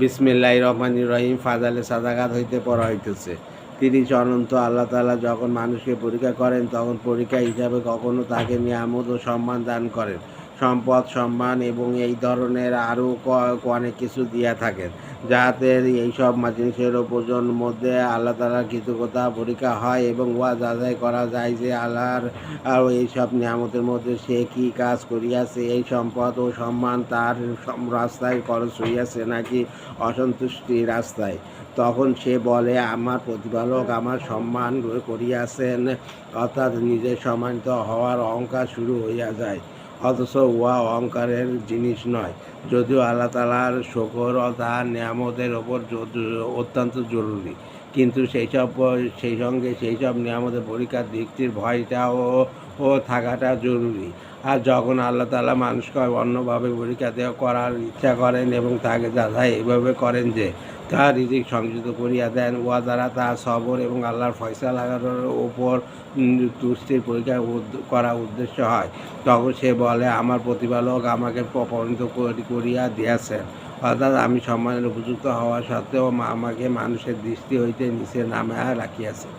বিসমিল্লাহির রহমানির রহিম। ফাজালে সাদাকাত হইতে পড়া হইতেছে। তিনি অনন্ত আল্লাহ তাআলা যখন মানুষকে পরীক্ষা করেন তখন পরীক্ষা হিসাবে কখনো তাকে নিয়ামত ও সম্মান দান করেন, সম্পদ, সম্মান এবং এই ধরনের আরও অনেক কিছু দিয়া থাকেন, যাতে এইসব জিনিসের ওপর মধ্যে আল্লাহ তাআলার কৃতজ্ঞতা পরীক্ষা হয় এবং ওয়া যাচাই করা যায় যে আল্লাহর এইসব নিয়ামতের মধ্যে সে কি কাজ করিয়াছে, এই সম্পদ ও সম্মান তার রাস্তায় খরচ হইয়াছে নাকি অসন্তুষ্টি রাস্তায়। তখন সে বলে, আমার প্রতিপালক আমার সম্মান করিয়াছেন, অর্থাৎ নিজের সম্মানিত হওয়ার অহংকার শুরু হইয়া যায়। অথচ উহা অহংকারের জিনিস নয়, যদিও আল্লাহ তাআলার শকর ও তার নিয়ামতের ওপর অত্যন্ত জরুরি, কিন্তু সেই সঙ্গে সেই সব নিয়ামতের পরীক্ষার দিকটির ভয়টাও থাকাটা জরুরি। আর যখন আল্লাহ তাআলা মানুষকে অন্যভাবে পরীক্ষা করার ইচ্ছা করেন এবং তাকে যাচাই এইভাবে করেন যে তার রিজিক সংযুক্ত করিয়া দেন, উহা দ্বারা তার সবর এবং আল্লাহর ফয়সালার ওপর তুষ্টির পরীক্ষা করা উদ্দেশ্য হয়, তখন সে বলে, আমার প্রতিপালক আমাকে প্রপঞ্চ করিয়া দিয়াছেন, অর্থাৎ আমি সম্মানের উপযুক্ত হওয়া সত্ত্বেও আমাকে মানুষের দৃষ্টি হইতে নিচে নামাইয়া রাখিয়াছেন।